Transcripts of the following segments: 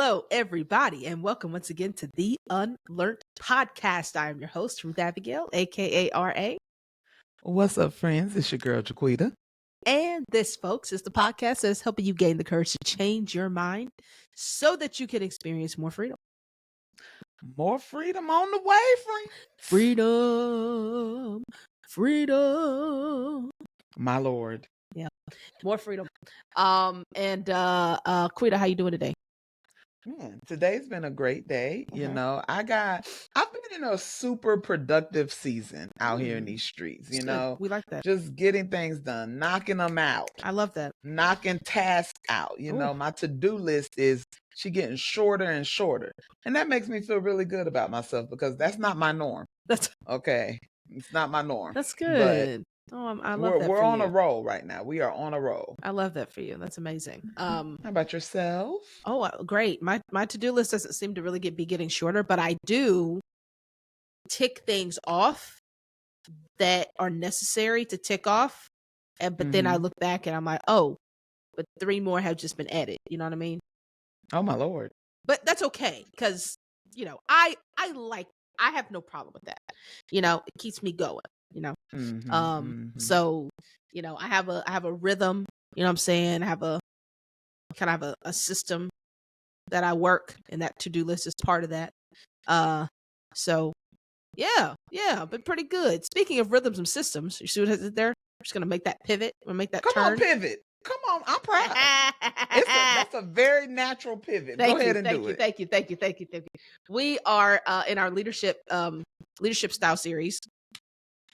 Hello, everybody, and welcome once again to the UnLearnT podcast. I am your host from Abigail, aka RA. What's up, friends? It's your girl, Jaquita. And this, folks, is the podcast that is helping you gain the courage to change your mind so that you can experience more freedom. More freedom on the way, friends. Freedom. My Lord. Yeah, more freedom. Quita, how you doing today? Man, today's been a great day. You know, I've been in a super productive season out here in these streets, you know. We like that. Just getting things done, knocking them out. I love that. Knocking tasks out. You know, my to-do list is getting shorter and shorter. And that makes me feel really good about myself because that's not my norm. That's okay. It's not my norm. That's good. I love that. We're on a roll right now. We are on a roll. I love that for you. That's amazing. How about yourself? Oh, great. My to-do list doesn't seem to really be getting shorter, but I do tick things off that are necessary to tick off. But then I look back and I'm like, oh, but 3 more have just been added. You know what I mean? Oh my Lord. But that's okay because, you know, I have no problem with that. You know, it keeps me going. You know, so, you know, I have a rhythm, you know what I'm saying? I have a kind of a system that I work, and that to-do list is part of that. So yeah, but pretty good. Speaking of rhythms and systems, you see what is there? I'm just going to make that pivot. I'm going to make that turn. Come on, pivot. Come on, I'm proud. That's a very natural pivot. Go ahead and do it. Thank you. We are in our leadership style series.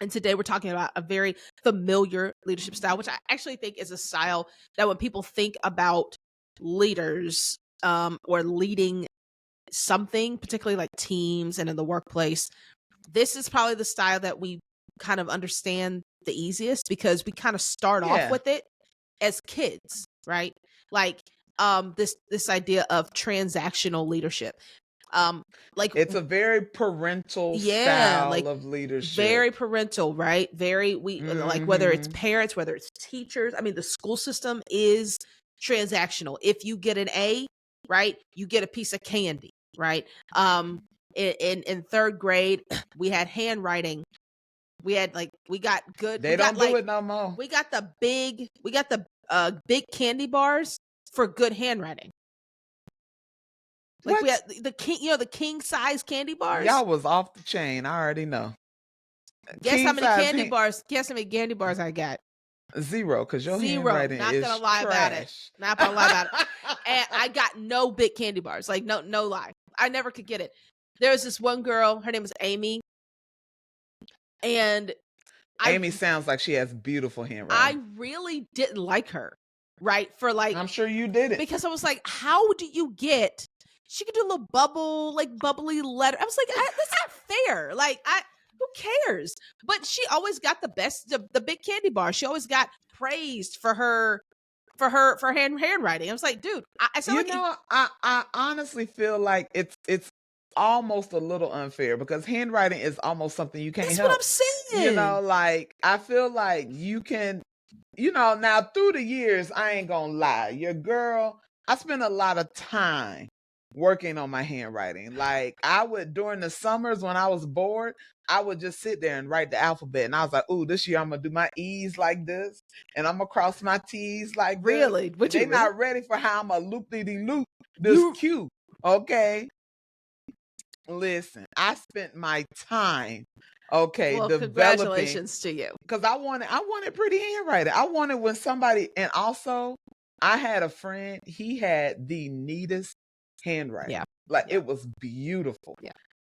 And today we're talking about a very familiar leadership style, which I actually think is a style that when people think about leaders or leading something, particularly like teams and in the workplace, this is probably the style that we kind of understand the easiest because we kind of start off with it as kids, right? Like this idea of transactional leadership. Like it's a very parental style of leadership. Very parental, right? Very like whether it's parents, whether it's teachers. I mean, the school system is transactional. If you get an A, right, you get a piece of candy, right? In 3rd grade, we had handwriting. We got good. They don't do it no more. We got the big big candy bars for good handwriting. Like we had the king size candy bars. Y'all was off the chain. I already know. Guess how many candy bars? Guess how many candy bars I got? 0, because your handwriting Not is gonna lie trash. about it. Not gonna lie about it. And I got no big candy bars. Like no lie. I never could get it. There was this one girl. Her name was Amy. And Amy sounds like she has beautiful handwriting. I really didn't like her. Right? I'm sure you did it. Because I was like, how do you get? She could do a little bubbly letter. I was like, that's not fair. Like, who cares? But she always got the best, the big candy bar. She always got praised for her handwriting. I was like, dude, I honestly feel like it's almost a little unfair because handwriting is almost something you can't help. That's what I'm saying. You know, like I feel like you can, you know, now through the years, I ain't gonna lie, your girl, I spent a lot of time working on my handwriting. Like I would, during the summers when I was bored, I would just sit there and write the alphabet. And I was like, ooh, this year I'm going to do my E's like this. And I'm going to cross my T's like this. Really? They're not ready for how I'm going to loop-de-de-loop this Q. Okay. Listen, I spent my time, developing. Congratulations to you. Because I wanted pretty handwriting. I wanted when somebody, and also I had a friend, he had the neatest handwriting. It was beautiful.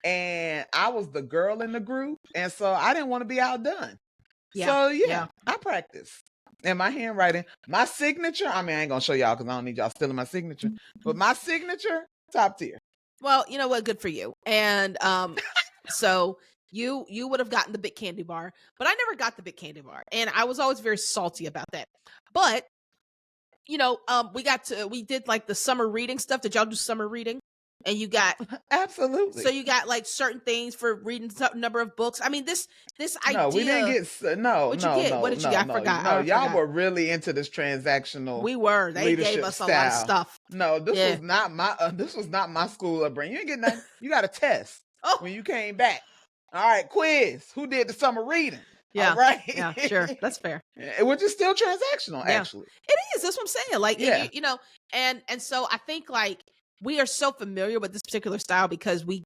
And I was the girl in the group, and so I didn't want to be outdone. So I practiced. And my handwriting, my signature, I mean, I ain't gonna show y'all because I don't need y'all stealing my signature, but my signature, top tier. Well, you know what? Good for you. And so you would have gotten the big candy bar, but I never got the big candy bar, and I was always very salty about that. But you know, we did like the summer reading stuff. Did y'all do summer reading and you got absolutely. So you got like certain things for reading certain number of books. I mean, this idea. No, we didn't get What did you get? I forgot. No, y'all were really into this transactional. We were. They gave us style. A lot of stuff. No, this was not my school upbringing. You ain't get nothing. You got a test when you came back. All right, quiz. Who did the summer reading? Yeah. All right. Yeah, sure. That's fair. Which is still transactional, actually. It is. That's what I'm saying. Like, you know, and so I think like we are so familiar with this particular style because we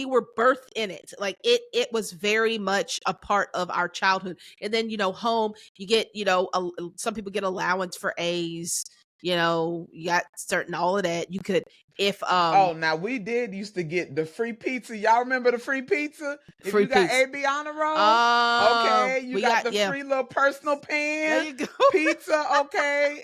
were birthed in it. Like it was very much a part of our childhood. And then, you know, home, you get, you know, some people get allowance for A's, you know, you got certain, all of that. You could, if, now we did used to get the free pizza. Y'all remember the free pizza? If you got AB honor roll, okay. You got the free little personal pan. There you go. Pizza, okay.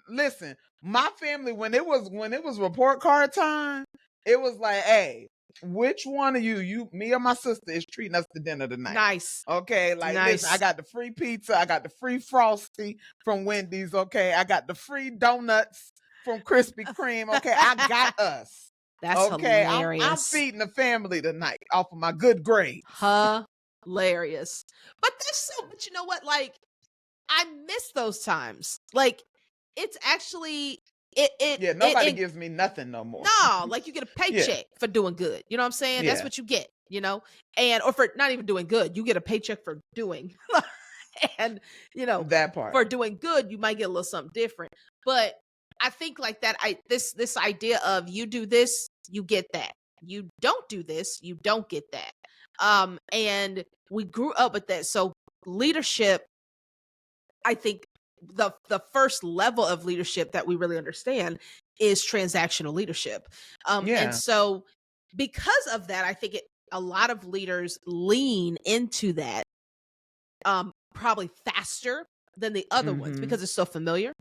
Listen, my family, when it was report card time, it was like, hey, which one of you, me or my sister, is treating us to dinner tonight? Nice. Okay, like listen, I got the free pizza, I got the free Frosty from Wendy's, okay, I got the free donuts from Krispy Kreme, okay, I got us. That's okay, hilarious. I'm feeding the family tonight off of my good grades. Hilarious. But you know what? Like, I miss those times. Like, it's actually nobody gives me nothing no more. No, like you get a paycheck for doing good. You know what I'm saying? That's what you get, you know? Or for not even doing good, you get a paycheck for doing. And, you know, that part. For doing good, you might get a little something different. But I think like that, this idea of you do this, you get that. You don't do this, you don't get that. And we grew up with that. So leadership, I think the first level of leadership that we really understand is transactional leadership. And so because of that, I think a lot of leaders lean into that probably faster than the other ones because it's so familiar.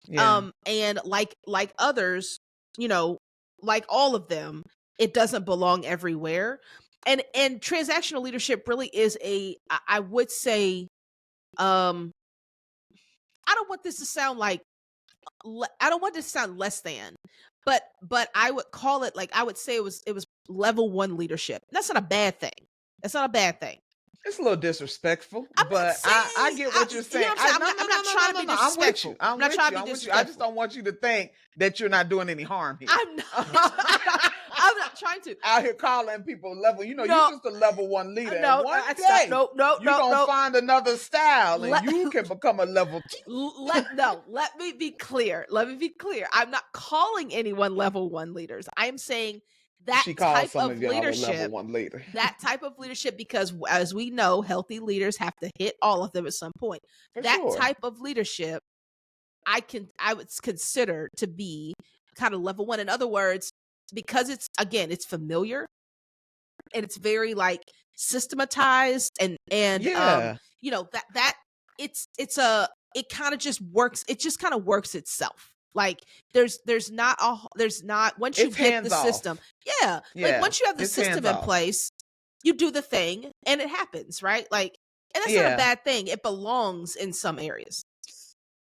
And like others, you know, like all of them, it doesn't belong everywhere. And transactional leadership really is I would say, I don't want this to sound like, I don't want this to sound less than, but I would call it, like, I would say it was level 1 leadership. That's not a bad thing. That's not a bad thing. It's a little disrespectful, but I get what you're saying. I'm not trying to be disrespectful. I'm not trying to be disrespectful. I just don't want you to think that you're not doing any harm here. I'm not trying to. Out here calling people level. You know, you're just a level 1 leader. No, one day, you're going to find another style and you can become a level 2. Let me be clear. I'm not calling anyone level 1 leaders. I am saying that type of leadership, that type of leadership, because as we know, healthy leaders have to hit all of them at some point. Type of leadership, I would consider to be kind of level 1. In other words, because it's familiar and it's very like systematized and you know, that it kind of just works. It just kind of works itself. Like there's not once you get the system. Like once you have the system in place, you do the thing and it happens, right? Like, and that's not a bad thing. It belongs in some areas.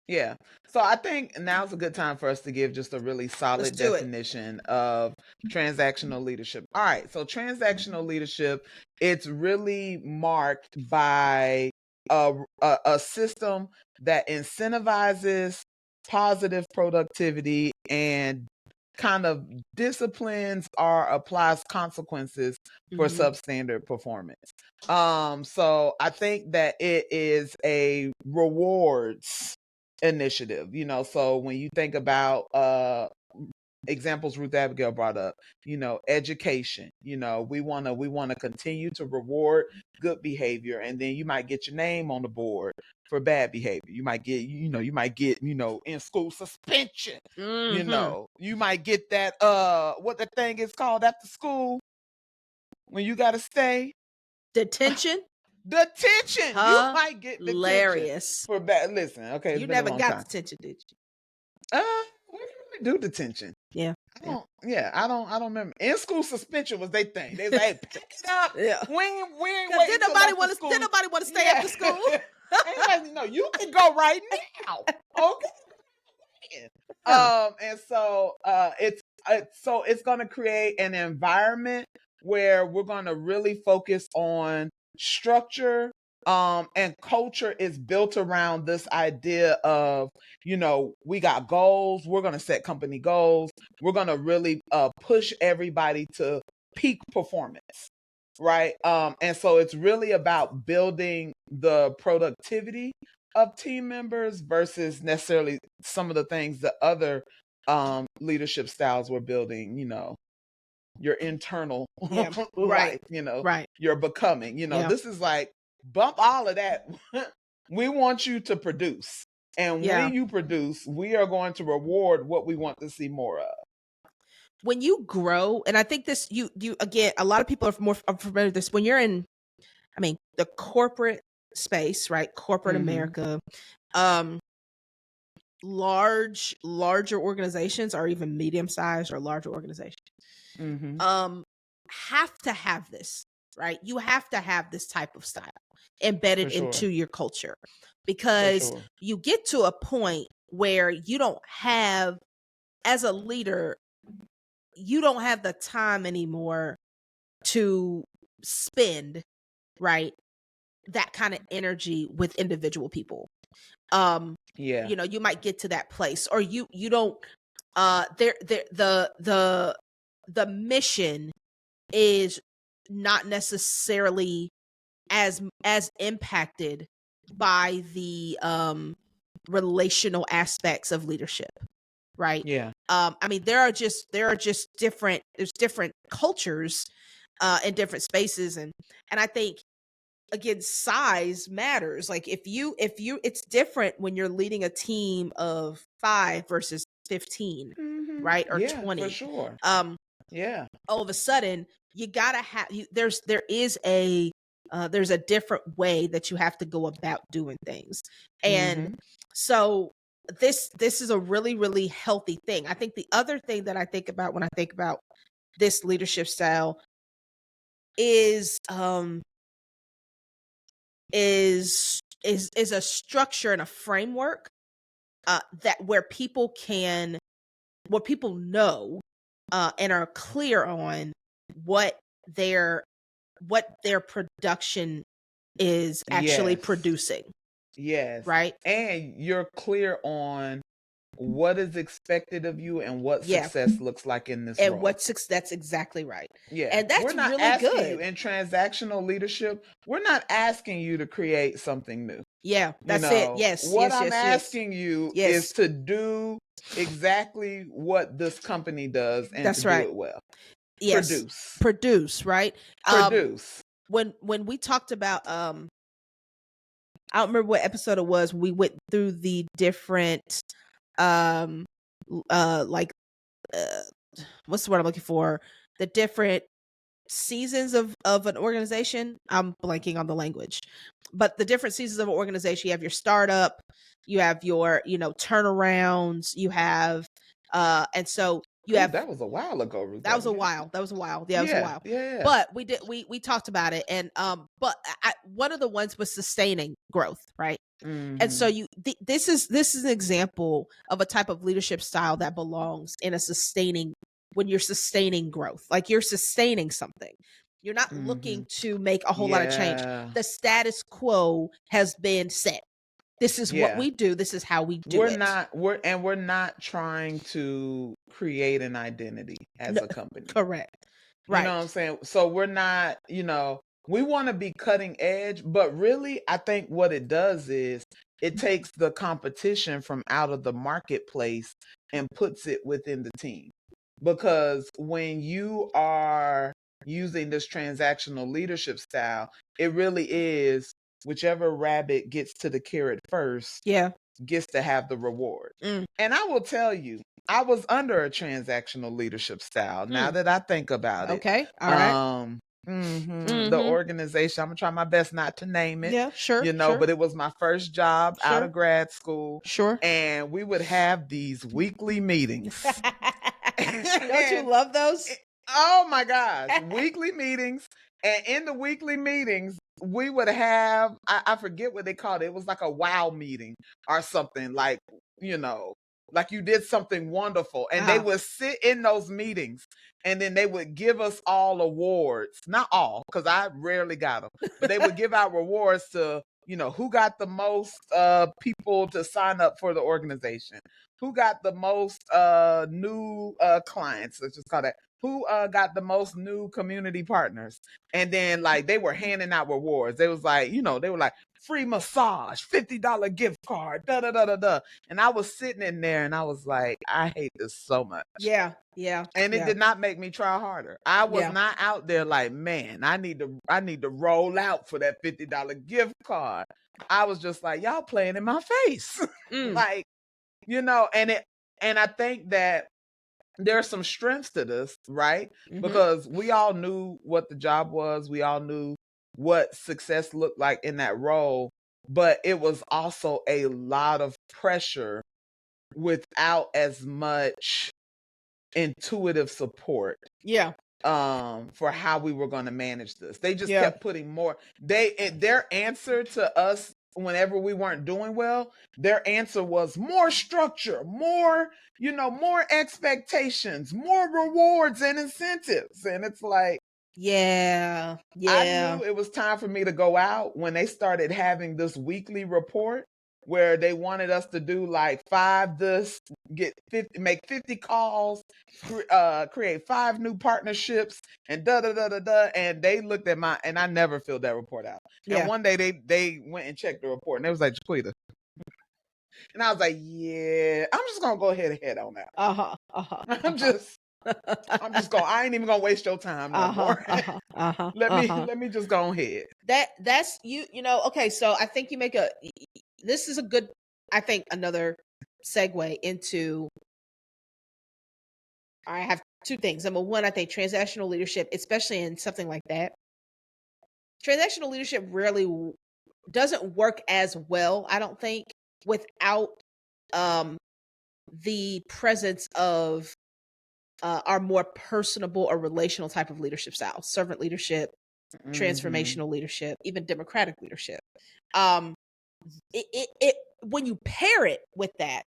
Yeah. So I think now's a good time for us to give just a really solid definition of transactional leadership. All right. So transactional leadership, it's really marked by a system that incentivizes positive productivity and kind of disciplines or applies consequences for substandard performance. So I think that it is a rewards initiative, you know. So when you think about examples Ruth Abigail brought up, you know, education, you know, we want to continue to reward good behavior, and then you might get your name on the board for bad behavior. You might get in school suspension. You know, you might get that what the thing is called after school when you got to stay, detention. You might get detention hilarious for bad. Listen, okay, you never got detention, did you? We didn't really do detention. I don't remember. In school suspension was their thing. They was like, pick it up. We ain't waiting. Did nobody want to stay after school? No, you can go right now. Okay. And so it's so it's going to create an environment where we're going to really focus on structure, and culture is built around this idea of, we got goals. We're going to set company goals. We're going to really push everybody to peak performance. Right. And so it's really about building the productivity of team members versus necessarily some of the things that other leadership styles were building, your internal Yeah. life, Right. your becoming, Yeah. this is like bump all of that. We want you to produce. And Yeah. when you produce, we are going to reward what we want to see more of. When you grow, and I think this, you again, a lot of people are more familiar with this. When you're in, the corporate space, right? Corporate America, larger organizations, or even medium-sized or larger organizations, have to have this, right? You have to have this type of style embedded into your culture, because you get to a point where you don't have, as a leader, you don't have the time anymore to spend, right, that kind of energy with individual people. You might get to that place, or you don't, the mission is not necessarily as impacted by the relational aspects of leadership, right? Yeah. There are just different, there's different cultures in different spaces, and I think, again, size matters. Like if you it's different when you're leading a team of 5 versus 15, right? Or 20. For sure. All of a sudden you gotta have, there's a different way that you have to go about doing things. And so this is a really, really healthy thing. I think the other thing that I think about when I think about this leadership style is a structure and a framework that where people know and are clear on what their production is actually producing. Yes. Right. And you're clear on what is expected of you and what success looks like in this role. That's exactly right. Yeah. And that's we're not really asking good. you in transactional leadership. We're not asking you to create something new. Yeah, that's it. Yes. What I'm asking you is to do exactly what this company does, and to do it well. Yes. Produce, right? Produce. When we talked about I don't remember what episode it was. We went through the different what's the word I'm looking for? The different seasons of an organization. I'm blanking on the language. But the different seasons of an organization, you have your startup, you have your, turnarounds, you have and so you have. That was a while ago. That was a while. Yeah, it was a while. Yeah. But we talked about it, and but one of the ones was sustaining growth, right? And so this is an example of a type of leadership style that belongs in when you're sustaining growth. Like you're sustaining something. You're not looking to make a whole lot of change. The status quo has been set. This is what we do. This is how we do it. We're not trying to create an identity as a company. Correct. Right. You know what I'm saying? So we're not, we want to be cutting edge, but really I think what it does is it takes the competition from out of the marketplace and puts it within the team. Because when you are using this transactional leadership style, it really is whichever rabbit gets to the carrot first gets to have the reward. And I will tell you, I was under a transactional leadership style. Now that I think about it. Okay. All right. The organization, I'm gonna try my best not to name it. Yeah, sure. But it was my first job out of grad school. Sure. And we would have these weekly meetings. Don't you love those? Oh my gosh. Weekly meetings. And in the weekly meetings, we would have, I forget what they called it. It was like a wow meeting or something, like, like you did something wonderful. And they would sit in those meetings, and then they would give us all awards. Not all, because I rarely got them, but they would give out rewards to, who got the most people to sign up for the organization, who got the most new clients, let's just call that, who got the most new community partners. And then like they were handing out rewards. They was like, they were like, free massage, $50 gift card, da da da da da. And I was sitting in there and I was like, I hate this so much. Yeah. And it did not make me try harder. I was not out there like, man, I need to roll out for that $50 gift card. I was just like, y'all playing in my face. Like, and I think that there's some strengths to this, right? Because we all knew what the job was. We all knew what success looked like in that role, but it was also a lot of pressure without as much intuitive support. Yeah. For how we were going to manage this. They just kept putting more. Their answer to us whenever we weren't doing well, their answer was more structure, more, more expectations, more rewards and incentives. And it's like, I knew it was time for me to go out when they started having this weekly report where they wanted us to do like 5 this, make 50 calls, create 5 new partnerships, and da da da da da. And they looked at and I never filled that report out. And one day they went and checked the report, and they was like, Jaquita. And I was like, yeah, I'm just gonna go ahead and head on out. I'm just gonna. I ain't even gonna waste your time no more. Let me just go ahead. That's you. Okay. So I think you make this is a good, I think, another segue into, I have 2 things. Number one, I think transactional leadership, especially in something like that, transactional leadership rarely doesn't work as well, I don't think, without the presence of our more personable or relational type of leadership style, servant leadership, transformational leadership, even democratic leadership. It when you pair it with that,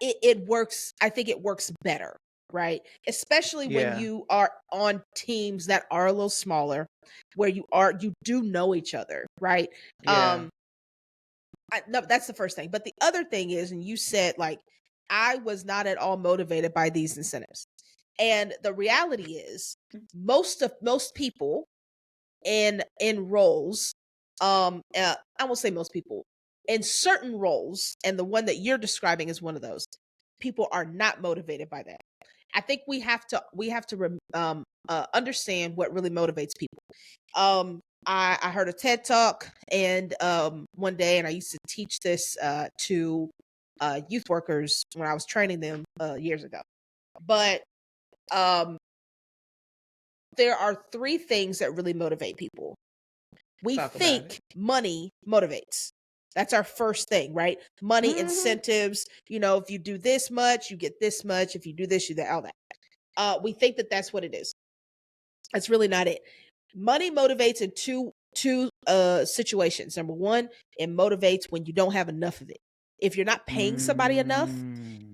it works. I think it works better, right? Especially when you are on teams that are a little smaller, where you do know each other, right? No, that's the first thing. But the other thing is, and you said, like, I was not at all motivated by these incentives. And the reality is, most people in roles, I won't say most people, in certain roles, and the one that you're describing is one of those, people are not motivated by that. I think we have to understand what really motivates people. I heard a TED talk and one day, and I used to teach this to youth workers when I was training them years ago. But there are 3 things that really motivate people. We think money motivates. That's our first thing, right? Money, incentives. If you do this much, you get this much. If you do this, you get all that. We think that that's what it is. That's really not it. Money motivates in two situations. Number one, it motivates when you don't have enough of it. If you're not paying somebody enough,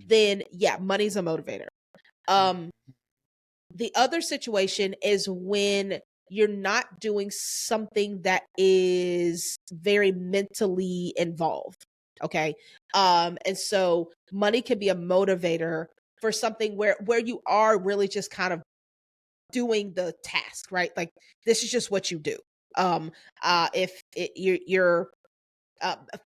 then money's a motivator. The other situation is when you're not doing something that is very mentally involved. Okay. And so money can be a motivator for something where you are really just kind of doing the task, right? Like, this is just what you do. If you're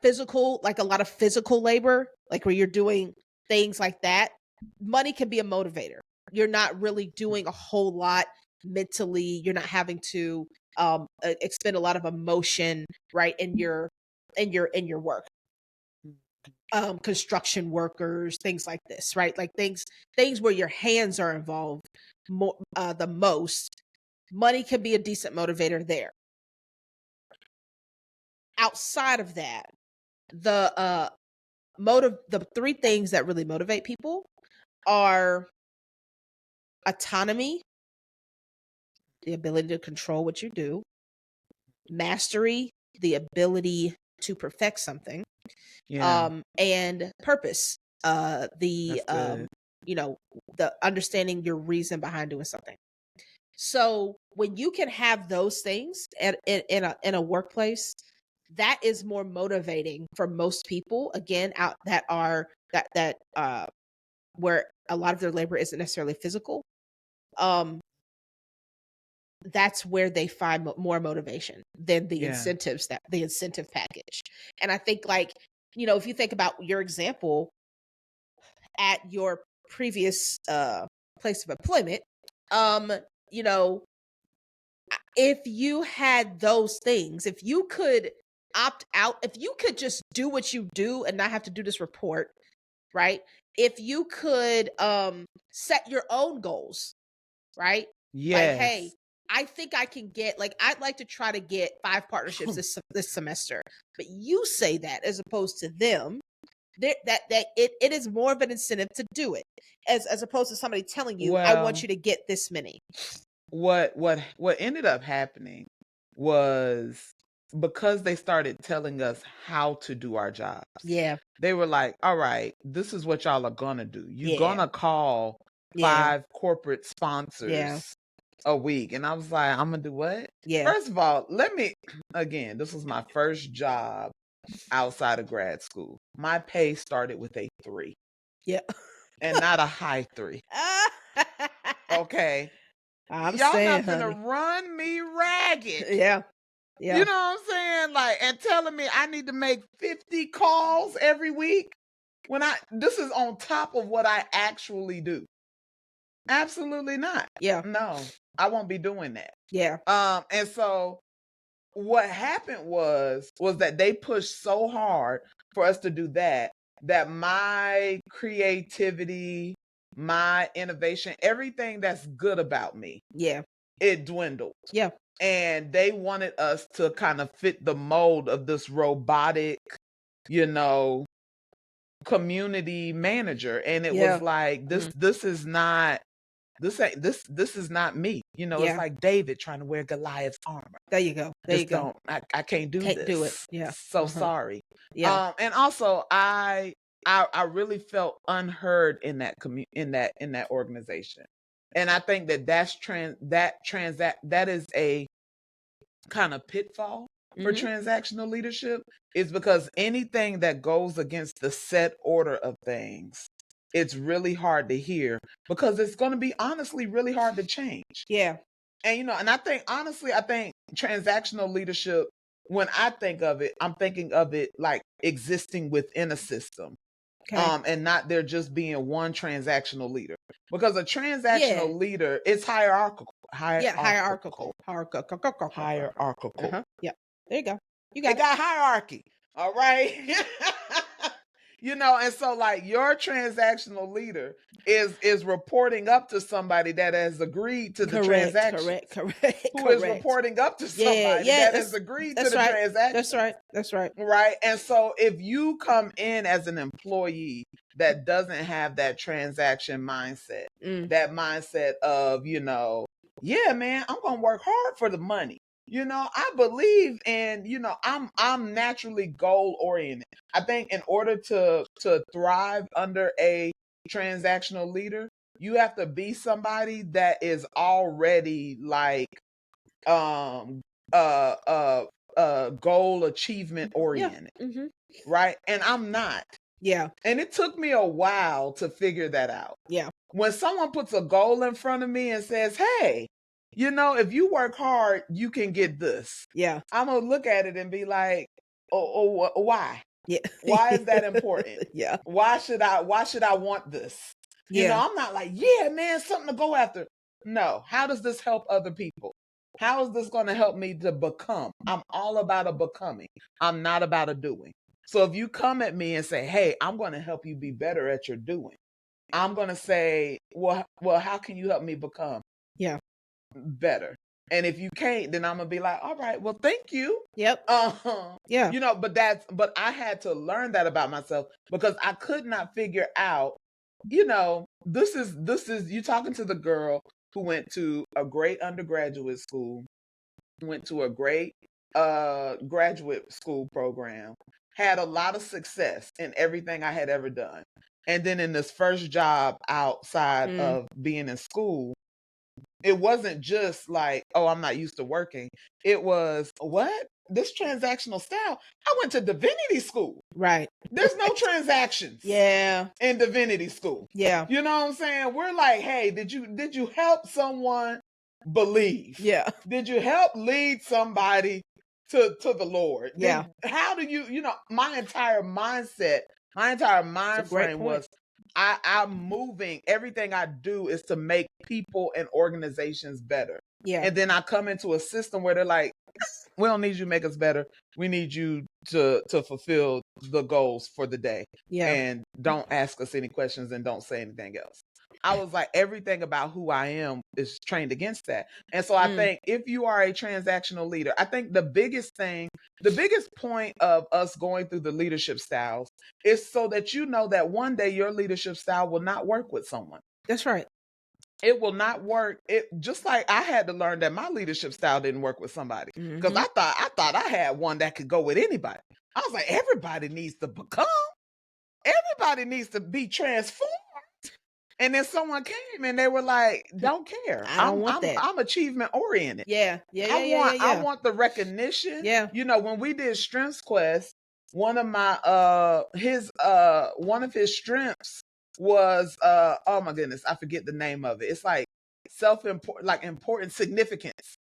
physical, like a lot of physical labor, like where you're doing things like that, money can be a motivator. You're not really doing a whole lot mentally. You're not having to expend a lot of emotion, right, in your work. Construction workers, things like this, right? Like things where your hands are involved the most. Money can be a decent motivator there. Outside of that, the 3 things that really motivate people are autonomy, the ability to control what you do; mastery, the ability to perfect something; and purpose, the the understanding your reason behind doing something. So when you can have those things in a workplace, that is more motivating for most people. Again, out that are that where a lot of their labor isn't necessarily physical. That's where they find more motivation than the incentives, that the incentive package. And I think, like, if you think about your example at your previous place of employment, you know, if you had those things, if you could opt out, if you could just do what you do and not have to do this report, right? If you could set your own goals, right? Like, hey, I think I can get, like, I'd like to try to get 5 partnerships this semester. But you say that as opposed to them, that it is more of an incentive to do it, as opposed to somebody telling you, I want you to get this many. What ended up happening was, because they started telling us how to do our jobs. Yeah. They were like, all right, this is what y'all are gonna do. You're gonna call 5 corporate sponsors a week. And I was like, I'm gonna do what? First of all, again, this was my first job outside of grad school. My pay started with a 3. Yeah. And not a high 3. Okay. I'm Y'all saying, not gonna run me ragged. Yeah. You know what I'm saying? Like, and telling me I need to make 50 calls every week when this is on top of what I actually do. Absolutely not. Yeah. No, I won't be doing that. Yeah. And so what happened was that they pushed so hard for us to do that my creativity, my innovation, everything that's good about me, it dwindled. Yeah. And they wanted us to kind of fit the mold of this robotic, community manager. And it was like, this is not me. It's like David trying to wear Goliath's armor. There you go. I can't do this. Do it. Yeah. So sorry. Yeah. And also I really felt unheard in that in that organization. And I think that is a kind of pitfall for transactional leadership, is because anything that goes against the set order of things, it's really hard to hear, because it's going to be honestly really hard to change. Yeah. And and I think transactional leadership, when I think of it, I'm thinking of it like existing within a system. And not there just being one transactional leader, because a transactional leader is hierarchical. Hierarchical. Yeah. There you go. You got it. Got hierarchy. All right. And so, like, your transactional leader is reporting up to somebody that has agreed to the transaction. Correct. Who is reporting up to somebody that has agreed to the transaction. That's right. Right. And so if you come in as an employee that doesn't have that transaction mindset, that mindset of, yeah, man, I'm going to work hard for the money. I believe in, I'm naturally goal oriented. I think in order to thrive under a transactional leader, you have to be somebody that is already like goal achievement oriented. Right? And I'm not. Yeah. And it took me a while to figure that out. Yeah. When someone puts a goal in front of me and says, hey, if you work hard, you can get this. Yeah. I'm going to look at it and be like, oh, why? Yeah. Why is that important? Yeah. Why should I want this? I'm not like, yeah, man, something to go after. No. How does this help other people? How is this going to help me to become? I'm all about a becoming. I'm not about a doing. So if you come at me and say, hey, I'm going to help you be better at your doing, I'm going to say, well, how can you help me become better? And if you can't, then I'm going to be like, all right, well, thank you. Yep. Yeah. But I had to learn that about myself, because I could not figure out, this is you talking to the girl who went to a great undergraduate school, went to a great graduate school program, had a lot of success in everything I had ever done. And then in this first job outside of being in school, it wasn't just like, oh, I'm not used to working. It was, what? This transactional style? I went to divinity school. Right. There's no transactions. Yeah. In divinity school. Yeah. You know what I'm saying? We're like, hey, did you help someone believe? Yeah. Did you help lead somebody to the Lord? Yeah. How do you know, my entire mindset, my entire mind frame was, I'm moving. Everything I do is to make people and organizations better. Yeah. And then I come into a system where they're like, we don't need you to make us better. We need you to fulfill the goals for the day. Yeah. And don't ask us any questions and don't say anything else. I was like, everything about who I am is trained against that. And so I think if you are a transactional leader, I think the biggest point of us going through the leadership styles is so that you know that one day your leadership style will not work with someone. That's right. It will not work. It just like I had to learn that my leadership style didn't work with somebody, because I thought I had one that could go with anybody. I was like, everybody needs to become. Everybody needs to be transformed. And then someone came and they were like, "Don't care. I don't want that. I'm achievement oriented. Yeah. I want the recognition. Yeah. You know, when we did Strengths Quest, one of my one of his strengths was oh my goodness, I forget the name of it. It's like important significance.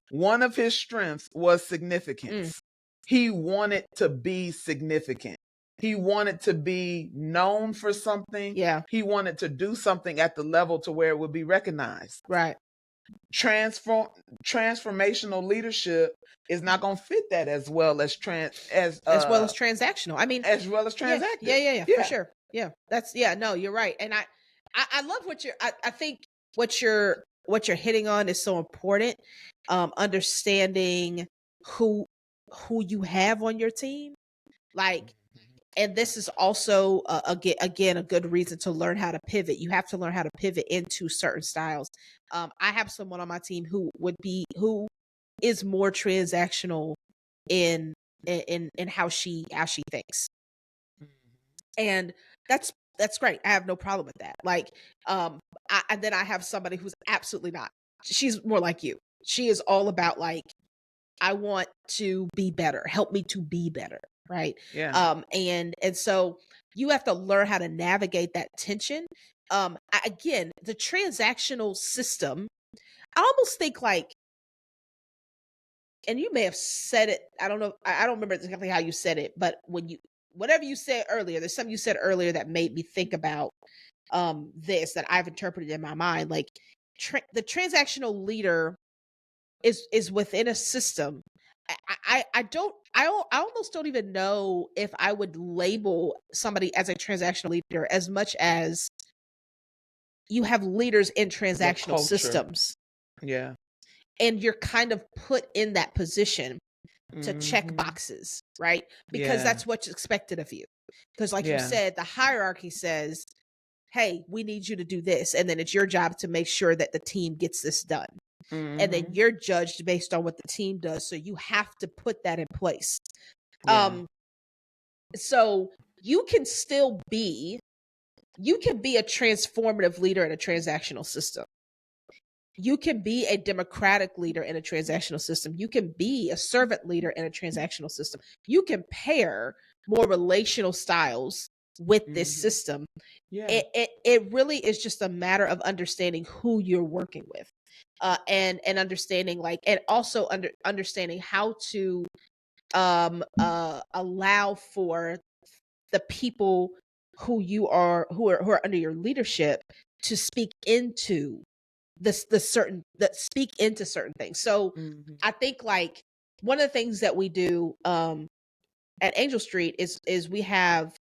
One of his strengths was significance. He wanted to be significant. He wanted to be known for something. Yeah. He wanted to do something at the level to where it would be recognized. Right. Transformational leadership is not going to fit that as well as transactional. I mean, as well as transactive. Yeah, for sure. Yeah, no, you're right. And I love what I think what you're hitting on is so important. Understanding who you have on your team, like, and this is also again a good reason to learn how to pivot. You have to learn how to pivot into certain styles. I have someone on my team who is more transactional in how she thinks, and that's great. I have no problem with that. Like, and then I have somebody who's absolutely not. She's more like you. She is all about like, I want to be better. Help me to be better. Right. Yeah. And so you have to learn how to navigate that tension. Again, the transactional system, I almost think like, and you may have said it, I don't know, I don't remember exactly how you said it, but whatever you said earlier, there's something you said earlier that made me think about this that I've interpreted in my mind. Like, the transactional leader is within a system. I almost don't even know if I would label somebody as a transactional leader as much as you have leaders in transactional systems. Yeah. And you're kind of put in that position to check boxes, right? Because that's what's expected of you. Because like you said, the hierarchy says, hey, we need you to do this. And then it's your job to make sure that the team gets this done. And then you're judged based on what the team does. So you have to put that in place. So you can be a transformative leader in a transactional system. You can be a democratic leader in a transactional system. You can be a servant leader in a transactional system. You can pair more relational styles with this system. Yeah. It really is just a matter of understanding who you're working with. And understanding like, and also understanding how to allow for the people who are under your leadership to speak into speak into certain things. So I think like one of the things that we do at Angel Street is we have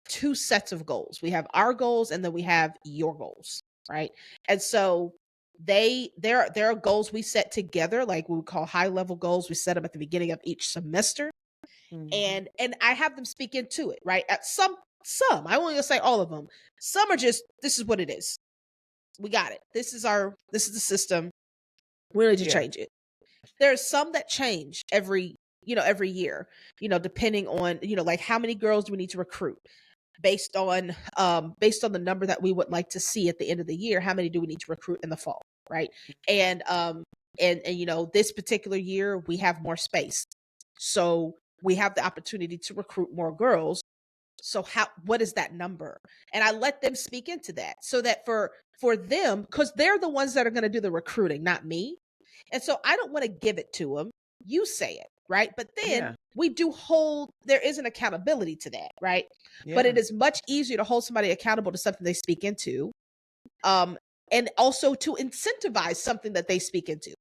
two sets of goals. We have our goals and then we have your goals, right? And so there are goals we set together, like we would call high level goals. We set them at the beginning of each semester, and I have them speak into it, right? At some I won't even say all of them. Some are just, this is what it is. We got it. This is the system. We need to change it. There's some that change every year, depending on, like how many girls do we need to recruit? based on the number that we would like to see at the end of the year. How many do we need to recruit in the fall, right? And this particular year we have more space, so we have the opportunity to recruit more girls. So what is that number? And I let them speak into that, so that for them, because they're the ones that are going to do the recruiting, not me. And so I don't want to give it to them. You say it, right? But then we do there is an accountability to that, right? Yeah. But it is much easier to hold somebody accountable to something they speak into, and also to incentivize something that they speak into.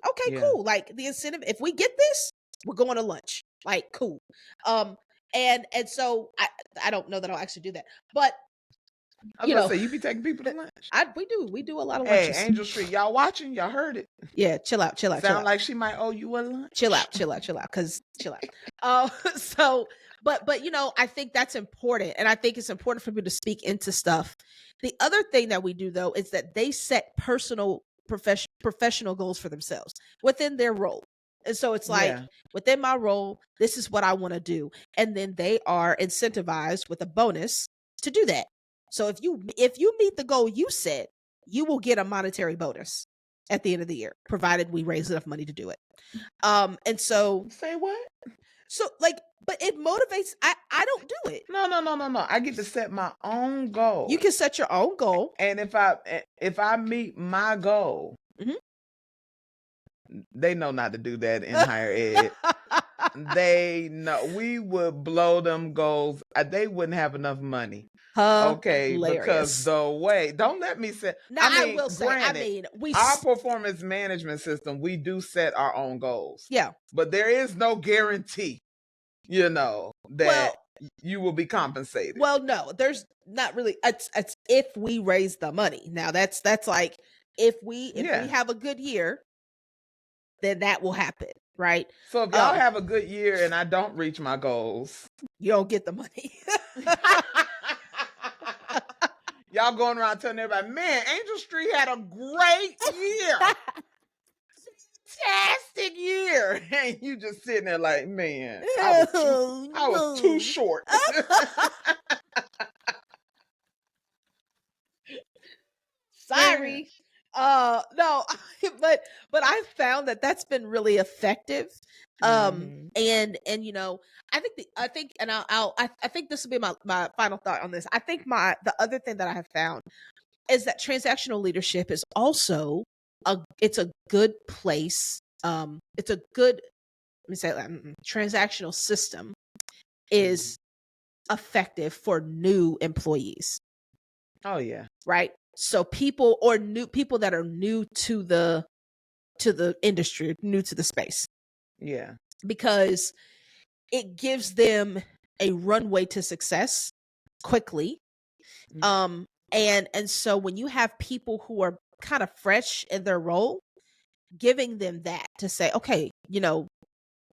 Okay, cool. Like the incentive, if we get this, we're going to lunch. Like, cool. And so I don't know that I'll actually do that, but I was gonna say, you be taking people to lunch. We do a lot of lunches. Hey, Angel Street, y'all watching? Y'all heard it? Yeah, chill out. Sound like she might owe you a lunch. Chill out. Cause chill out. So, but I think that's important, and I think it's important for people to speak into stuff. The other thing that we do though is that they set personal, professional goals for themselves within their role. And so it's like, within my role, this is what I want to do. And then they are incentivized with a bonus to do that. So if you meet the goal you set, you will get a monetary bonus at the end of the year, provided we raise enough money to do it. And so say what? So but it motivates. I don't do it. No. I get to set my own goal. You can set your own goal. And if I meet my goal, they know not to do that in higher ed. They know we would blow them goals. They wouldn't have enough money. Okay, hilarious. Because the way, don't let me say. Now, I will say, granted, our performance management system, we do set our own goals. Yeah, but there is no guarantee, that you will be compensated. Well, no, there's not really. It's if we raise the money. Now that's like if we have a good year, then that will happen, right? So if y'all have a good year and I don't reach my goals, you don't get the money. Y'all going around telling everybody, man, Angel Street had a great year. Fantastic year. And you just sitting there like, man, I was too short. Sorry. No, but I found that that's been really effective. And I think this will be my final thought on this. I think the other thing that I have found is that transactional leadership is also it's a good place. It's a good, let me say that, transactional system is effective for new employees. Oh yeah. Right. So people that are new to the industry, new to the space. Yeah. Because it gives them a runway to success quickly. And so when you have people who are kind of fresh in their role, giving them that to say, okay,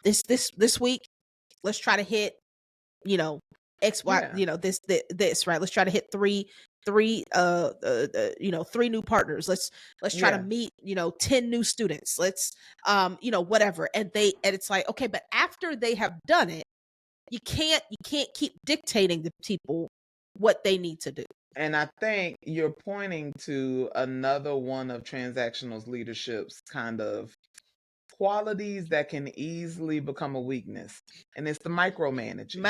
this week, let's try to hit, X, Y, this, right? Let's try to hit three new partners. Let's try to meet, 10 new students. Let's, whatever. And it's like, okay, but after they have done it, you can't keep dictating to people what they need to do. And I think you're pointing to another one of transactional leadership's kind of qualities that can easily become a weakness, and it's the micromanaging.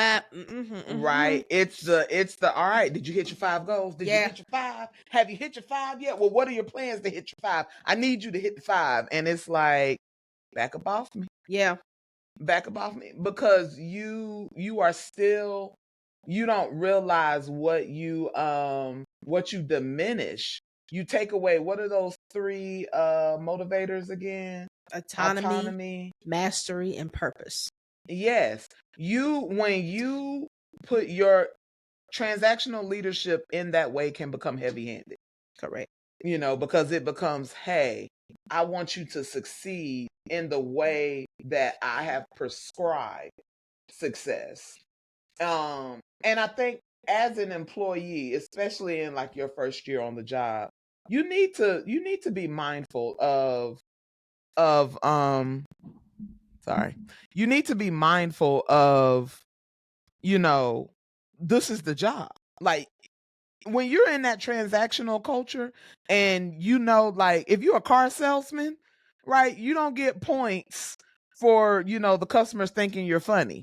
Right? It's the all right, did you hit your 5 goals? Did you hit your 5? Have you hit your 5 yet? Well, what are your plans to hit your 5? I need you to hit the 5. And it's like, back up off me. Yeah. Back up off me, because you are still, you don't realize what you diminish. You take away, what are those 3 motivators again? Autonomy, mastery, and purpose. Yes. When you put your transactional leadership in that way, can become heavy-handed. Correct. Because it becomes, hey, I want you to succeed in the way that I have prescribed success. And I think as an employee, especially in like your first year on the job, you need to be mindful of you need to be mindful of, this is the job. like when you're in that transactional culture and like if you're a car salesman, right, you don't get points for, the customers thinking you're funny.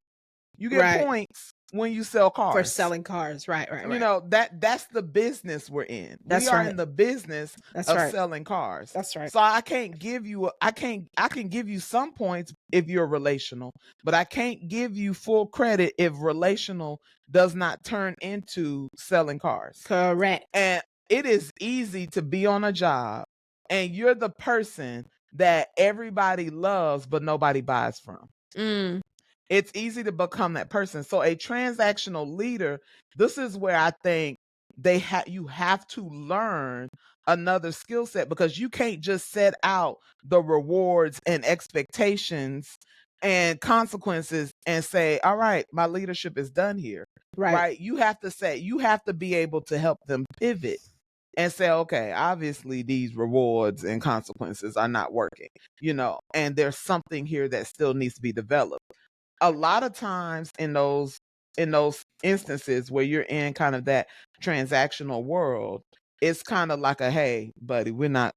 You get points when you sell cars. For selling cars. Right. That's the business we're in. That's we are right. in the business That's of right. selling cars. That's right. So I can give you some points if you're relational, but I can't give you full credit if relational does not turn into selling cars. Correct. And it is easy to be on a job and you're the person that everybody loves but nobody buys from. It's easy to become that person. So a transactional leader, this is where I think you have to learn another skill set, because you can't just set out the rewards and expectations and consequences and say, all right, my leadership is done here. Right? You have to be able to help them pivot and say, okay, obviously these rewards and consequences are not working, and there's something here that still needs to be developed. A lot of times in those instances where you're in kind of that transactional world, it's kind of like hey, buddy, we're not,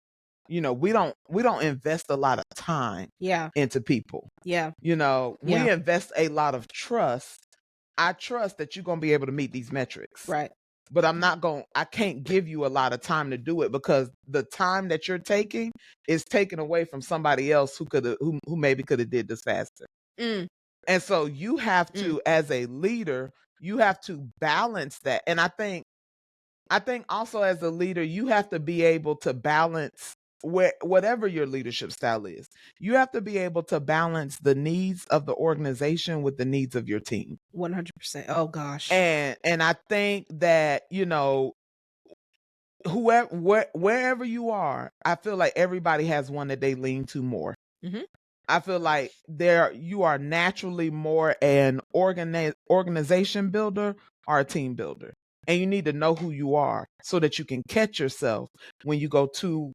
we don't invest a lot of time into people. We invest a lot of trust. I trust that you're going to be able to meet these metrics. Right. But I can't give you a lot of time to do it, because the time that you're taking is taken away from somebody else who maybe could have did this faster. And so you have to, as a leader, you have to balance that. And I think also as a leader, you have to be able to balance whatever your leadership style is. You have to be able to balance the needs of the organization with the needs of your team. 100%. Oh gosh. And I think that, wherever you are, I feel like everybody has one that they lean to more. I feel like you are naturally more an organization builder or a team builder. And you need to know who you are so that you can catch yourself when you go too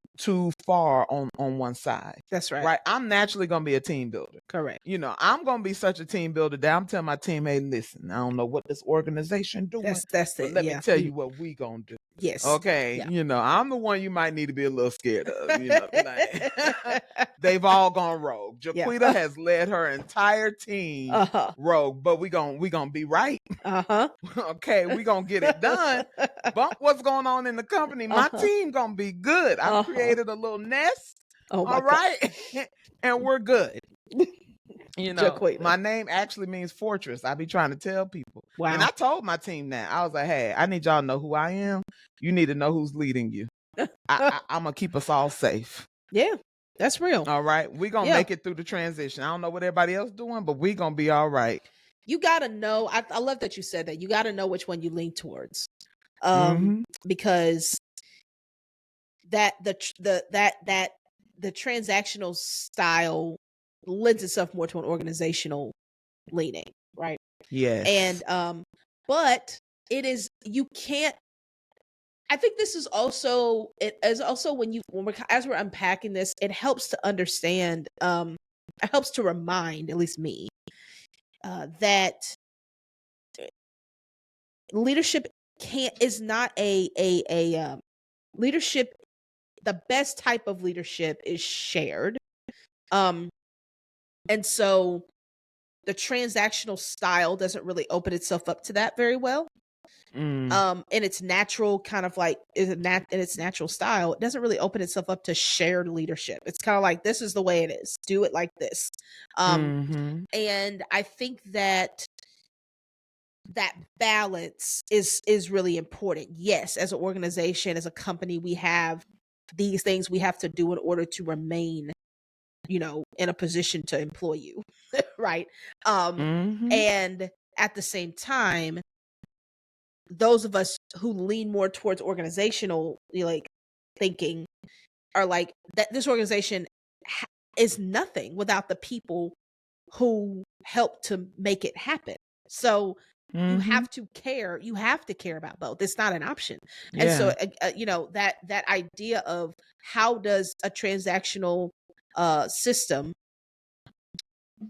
far on one side. That's right. Right. I'm naturally going to be a team builder. Correct. I'm going to be such a team builder that I'm telling my team, hey, listen, I don't know what this organization doing. That's but it. let me tell you what we going to do. Yes. Okay. Yeah. I'm the one you might need to be a little scared of. They've all gone rogue. Jaquita has led her entire team rogue, but we gonna be right. Okay, we gonna get it done. Bump what's going on in the company. My team gonna be good. I've created a little nest. All right. And we're good. My name actually means fortress. I be trying to tell people. Wow. And I told my team that. I was like, hey, I need y'all to know who I am. You need to know who's leading you. I'm gonna keep us all safe. Yeah. That's real. All right. We're going to make it through the transition. I don't know what everybody else doing, but we're going to be all right. You got to know. I love that you said that. You got to know which one you lean towards. Because the transactional style lends itself more to an organizational leaning, right? Yes. And but it is, you can't, I think this is also, as we're unpacking this, it helps to understand, it helps to remind, at least me, that leadership is not a leadership. The best type of leadership is shared. And so the transactional style doesn't really open itself up to that very well. In its natural kind of like in its natural style, it doesn't really open itself up to shared leadership. It's kind of like, this is the way it is, do it like this. And I think that balance is really important. Yes, as an organization, as a company, we have these things we have to do in order to remain, in a position to employ you. Right. And at the same time, those of us who lean more towards organizational thinking are like that. This organization is nothing without the people who help to make it happen. So you have to care. You have to care about both. It's not an option. Yeah. And so, that idea of how does a transactional system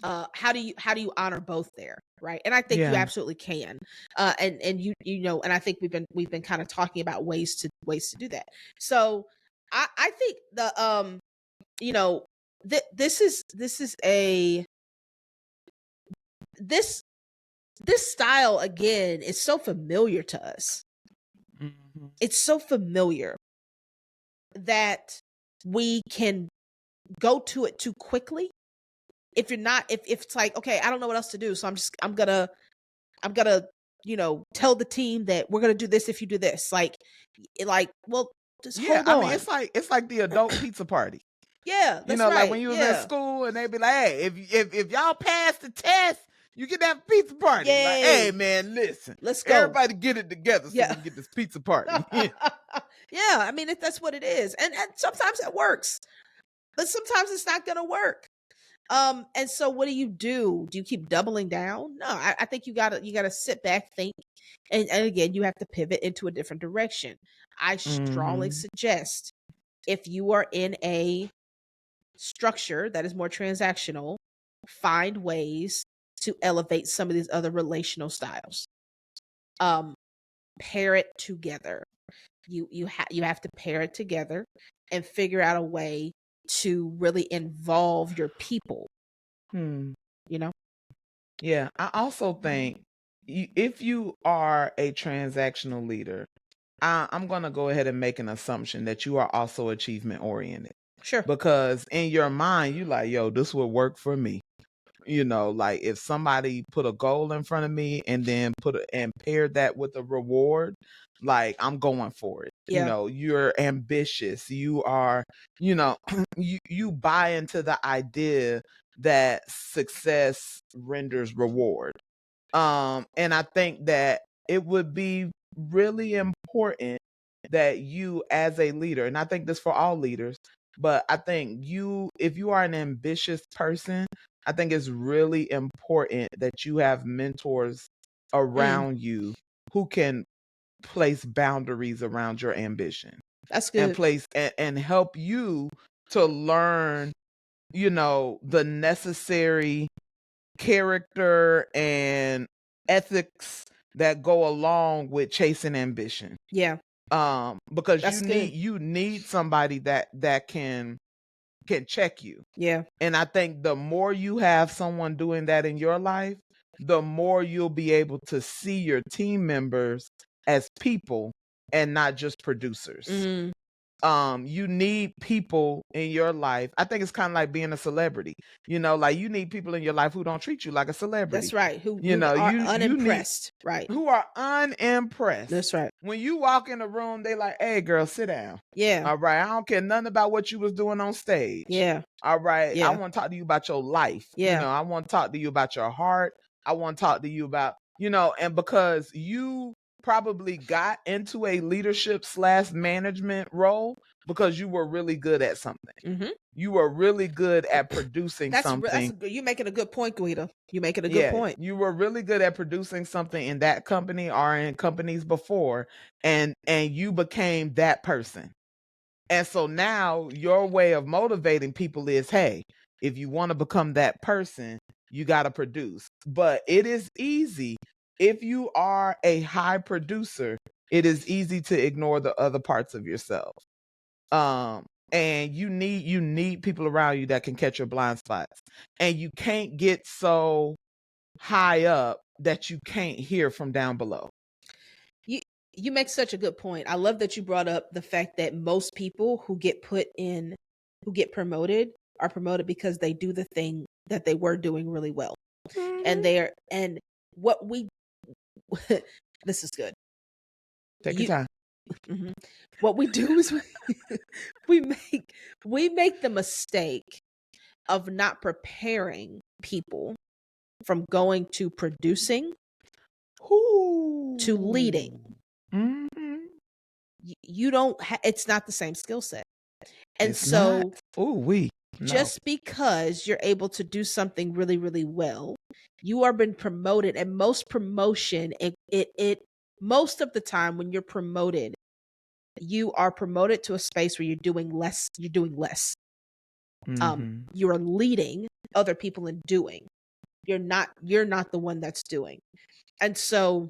how do you honor both there, right? And I think you absolutely can. And you know, and I think we've been kind of talking about ways to do that. So I think the you know, this is a this style again is so familiar to us. Mm-hmm. It's so familiar that we can go to it too quickly. If you're not, if it's like, okay, I don't know what else to do, so I'm gonna, you know, tell the team that we're gonna do this if you do this. Like, well, just hold on. I mean, it's like the adult pizza party. Yeah, you know, like when you was in school and they'd be like, hey, if y'all pass the test, you get that pizza party. Yay. Like, hey man, listen, let's go. Everybody get it together so we can get this pizza party. Yeah, I mean, that's what it is, and sometimes it works, but sometimes it's not gonna work. And so what do? Do you keep doubling down? No, I think you gotta sit back, think, and again, you have to pivot into a different direction. I strongly suggest, if you are in a structure that is more transactional, find ways to elevate some of these other relational styles. Pair it together. You have to pair it together and figure out a way to really involve your people. You know? Yeah, I also think if you are a transactional leader, I'm going to go ahead and make an assumption that you are also achievement oriented. Sure. Because in your mind, you like, yo, this would work for me. You know, like if somebody put a goal in front of me and then and paired that with a reward, like I'm going for it. Yeah. You know, you're ambitious. You are, you know, you buy into the idea that success renders reward. And I think that it would be really important that you as a leader, and I think this for all leaders, but I think if you are an ambitious person, I think it's really important that you have mentors around you who can place boundaries around your ambition. That's good. And help you to learn, you know, the necessary character and ethics that go along with chasing ambition. Yeah. Because you need somebody that can check you. Yeah. And I think the more you have someone doing that in your life, the more you'll be able to see your team members as people and not just producers. You need people in your life. I think it's kind of like being a celebrity. You know, like you need people in your life who don't treat you like a celebrity. That's right. Who are unimpressed. Right. Who are unimpressed. That's right. When you walk in the room, they like, hey girl, sit down. Yeah. All right. I don't care nothing about what you was doing on stage. Yeah. All right. Yeah. I want to talk to you about your life. Yeah. You know, I want to talk to you about your heart. I want to talk to you about, you know, and because you probably got into a leadership / management role because you were really good at something. You were really good at producing something. You're making a good point, Guida. You're making a good point. You were really good at producing something in that company or in companies before, and you became that person. And so now your way of motivating people is, hey, if you want to become that person, you got to produce. But it is easy. If you are a high producer, it is easy to ignore the other parts of yourself. And you need people around you that can catch your blind spots. And you can't get so high up that you can't hear from down below. You make such a good point. I love that you brought up the fact that most people who get promoted are promoted because they do the thing that they were doing really well. And what we this is good. Take your time. What we do is we make the mistake of not preparing people from going to producing to leading. You don't it's not the same skill set. And just because you're able to do something really, really well, you are being promoted. And most promotion, most of the time when you're promoted, you are promoted to a space where you're doing less. You are leading other people in doing. You're not the one that's doing. And so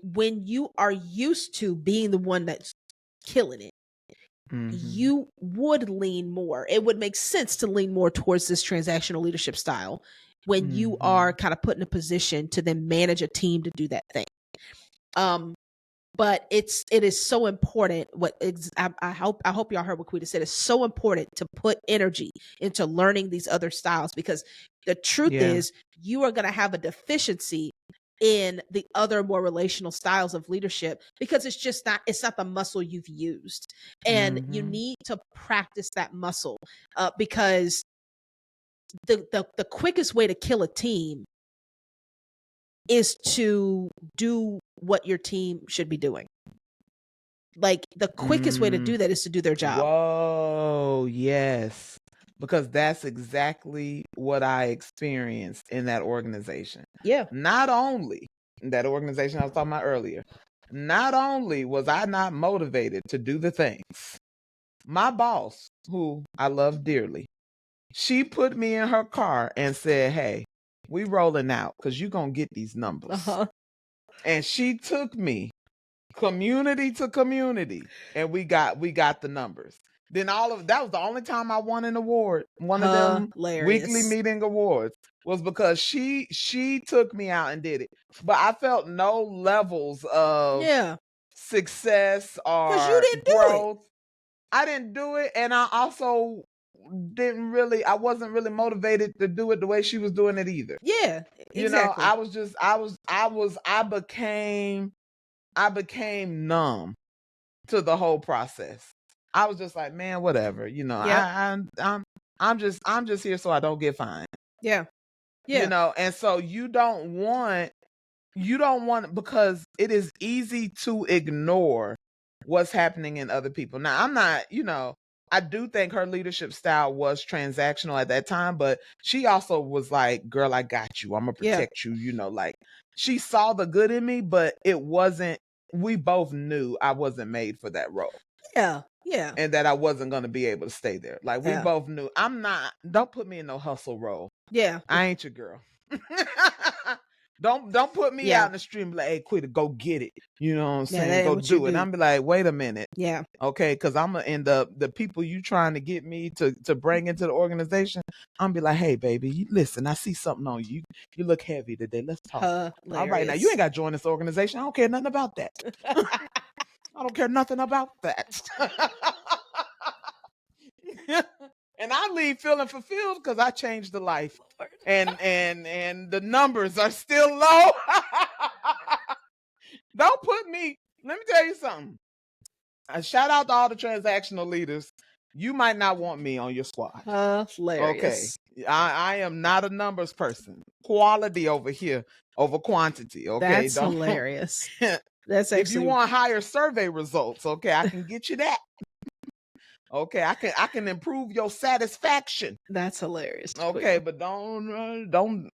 when you are used to being the one that's killing it, you would lean more. It would make sense to lean more towards this transactional leadership style when you are kind of put in a position to then manage a team to do that thing. But it is so important. I hope y'all heard what Quita said. It's so important to put energy into learning these other styles, because the truth is you are going to have a deficiency in the other more relational styles of leadership, because it's not the muscle you've used, and you need to practice that muscle, because the quickest way to kill a team is to do what your team should be doing. Like, the quickest way to do that is to do their job. Whoa, yes. Because that's exactly what I experienced in that organization. Yeah. Not only that organization I was talking about earlier, not only was I not motivated to do the things, my boss, who I love dearly, she put me in her car and said, hey, we rolling out because you're going to get these numbers. And she took me community to community, and we got the numbers. Then that was the only time I won an award. One of them weekly meeting awards was because she took me out and did it. But I felt no levels of success or growth. I didn't do it, and I also I wasn't really motivated to do it the way she was doing it either. Yeah, exactly. You know, I became numb to the whole process. I was just like, man, whatever. You know, I'm just here so I don't get fined. Yeah. You know, and so you don't want, because it is easy to ignore what's happening in other people. Now, I'm not, I do think her leadership style was transactional at that time, but she also was like, girl, I got you. I'm going to protect you. Like, she saw the good in me, but it wasn't, we both knew I wasn't made for that role. Yeah. Yeah. And that I wasn't going to be able to stay there. Like, we both knew don't put me in no hustle role. Yeah. I ain't your girl. Don't put me out in the street and be like, hey, quit it, go get it. You know what I'm saying? Go do it. I'm be like, wait a minute. Yeah. Okay, because I'm gonna end up, the people you trying to get me to bring into the organization, I'm gonna be like, hey baby, listen, I see something on you. You look heavy today. Let's talk. All right, now you ain't gotta join this organization. I don't care nothing about that. I don't care nothing about that. And I leave feeling fulfilled because I changed the life. And the numbers are still low. Don't put me, let me tell you something. A shout out to all the transactional leaders. You might not want me on your squad. Hilarious. Okay. I am not a numbers person. Quality over here over quantity. Okay. That's hilarious. That's actually, if you want higher survey results, okay, I can get you that. Okay, I can improve your satisfaction. That's hilarious. Okay, but don't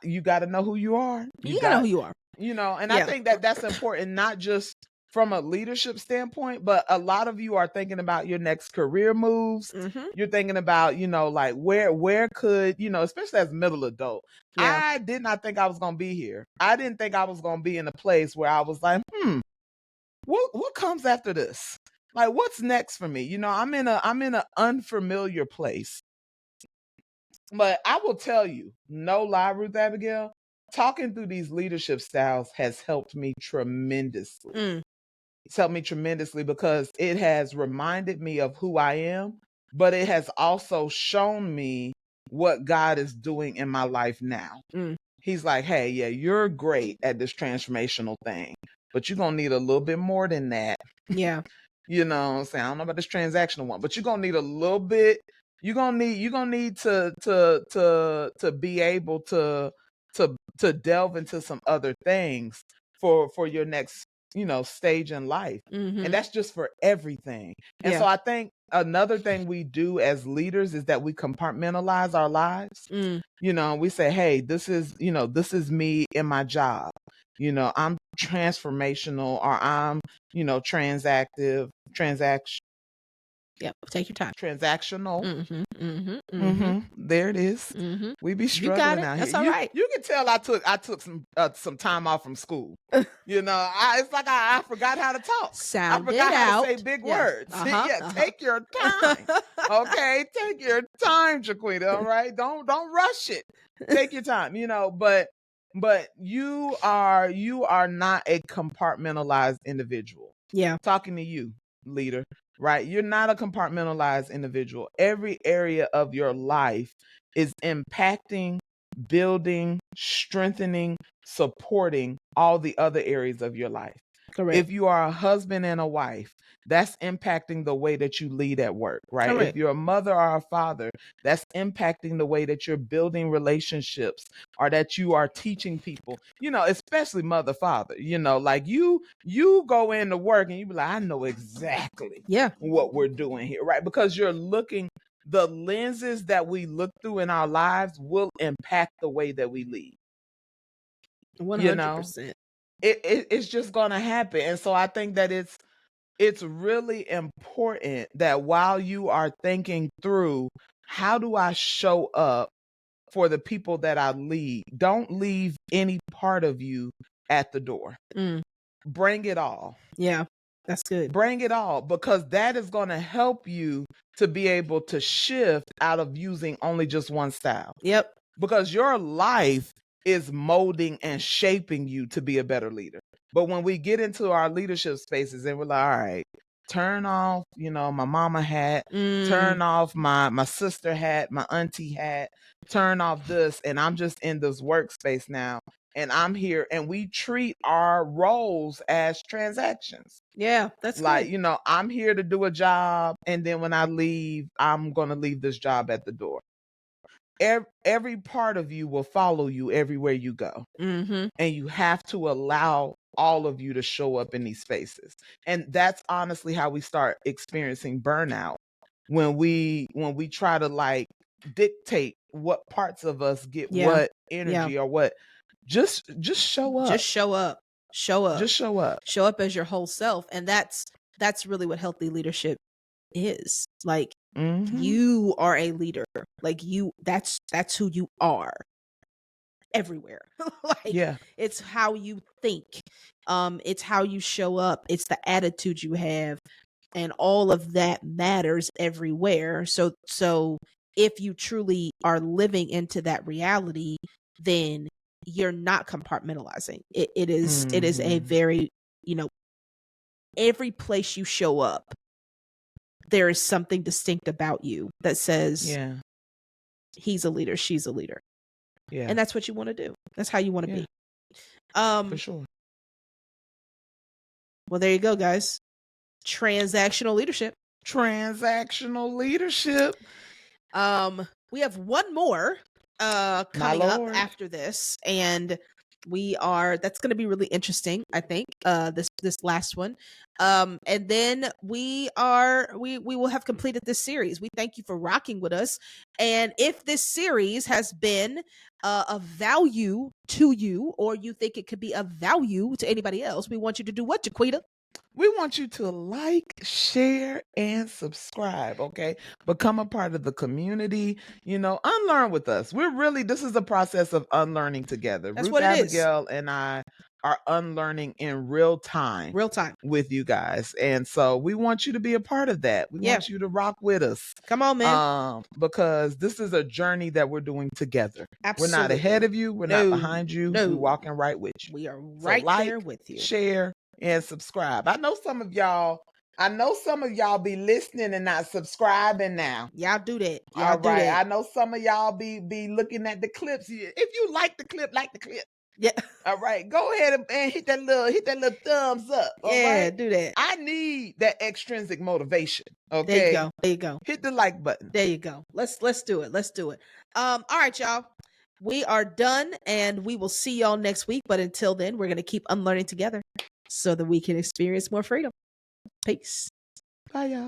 you got to know who you are. You got to know who you are. And I think that's important, not just from a leadership standpoint, but a lot of you are thinking about your next career moves. You're thinking about, like where could, especially as a middle adult. I did not think I was going to be here. I didn't think I was going to be in a place where I was like, what comes after this? Like, what's next for me? I'm in an unfamiliar place. But I will tell you, no lie, Ruth Abigail, talking through these leadership styles has helped me tremendously. It's helped me tremendously because it has reminded me of who I am, but it has also shown me what God is doing in my life now. He's like, hey, yeah, you're great at this transformational thing, but you're going to need a little bit more than that. Yeah. You know what I'm saying? I don't know about this transactional one, but you're going to need a little bit. You're going to need to be able to delve into some other things for your next, stage in life. And that's just for everything. And so I think another thing we do as leaders is that we compartmentalize our lives. We say, hey, this is me in my job. I'm transformational, or I'm, transaction. Yep. Take your time. Transactional. Mm-hmm. There it is. Mm-hmm. We be You got struggling it. out That's here. all right. You can tell I took some time off from school. You know, it's like I forgot how to talk. Sound I forgot it how out. to say big Yeah. words. Yeah, Uh-huh. take your time. Okay, take your time, Jaquita. All right, don't rush it. Take your time. You know, but you are not a compartmentalized individual. Yeah. Talking to you, leader, right? You're not a compartmentalized individual. Every area of your life is impacting, building, strengthening, supporting all the other areas of your life. Correct. If you are a husband and a wife, that's impacting the way that you lead at work, right? Correct. If you're a mother or a father, that's impacting the way that you're building relationships or that you are teaching people, you know, especially mother, father, you know, like you go into work and you be like, I know exactly what we're doing here, right? Because you're looking, the lenses that we look through in our lives will impact the way that we lead. 100%. You know, it's just going to happen. And so I think that it's really important that while you are thinking through, how do I show up for the people that I lead, don't leave any part of you at the door. Bring it all. Yeah, that's good. Bring it all, because that is going to help you to be able to shift out of using only just one style. Yep. Because your life is molding and shaping you to be a better leader. But when we get into our leadership spaces and we're like, all right, turn off, you know, my mama hat, turn off my sister hat, my auntie hat, turn off this, and I'm just in this workspace now, and I'm here, and we treat our roles as transactions. Yeah, that's like good. You know, I'm here to do a job, and then when I leave, I'm gonna leave this job at the door. Every part of you will follow you everywhere you go. And you have to allow all of you to show up in these spaces. And that's honestly how we start experiencing burnout, when we try to like dictate what parts of us get what energy or what. Just show up. Just show up. Show up. Just show up. Show up as your whole self. And that's really what healthy leadership is. Like, you are a leader. Like, that's who you are everywhere. Like, it's how you think. It's how you show up. It's the attitude you have, and all of that matters everywhere. So if you truly are living into that reality, then you're not compartmentalizing. It is a very, you know, every place you show up, there is something distinct about you that says, he's a leader, she's a leader. And that's what you want to do. That's how you want to be. For sure. Well, there you go, guys. Transactional leadership. Transactional leadership. We have one more coming up after this, and that's going to be really interesting, I think, this last one. And then we will have completed this series. We thank you for rocking with us. And if this series has been of value to you, or you think it could be of value to anybody else, we want you to do what, Jaquita? We want you to like, share, and subscribe, okay? Become a part of the community. You know, unlearn with us. This is a process of unlearning together. That's Ruth what Abigail and I are unlearning in real time with you guys. And so we want you to be a part of that. We want you to rock with us. Come on, man. Because this is a journey that we're doing together. Absolutely. We're not ahead of you. We're not behind you. We're walking right with you. We are right there with you. Share, and subscribe. I know some of y'all be listening and not subscribing now. Y'all do that. All right. I know some of y'all be looking at the clips. If you like the clip, like the clip. Yeah. All right. Go ahead and hit that little thumbs up. Yeah, do that. I need that extrinsic motivation. Okay. There you go. Hit the like button. There you go. Let's do it. All right, y'all. We are done, and we will see y'all next week. But until then, we're gonna keep unlearning together, so that we can experience more freedom. Peace. Bye, y'all.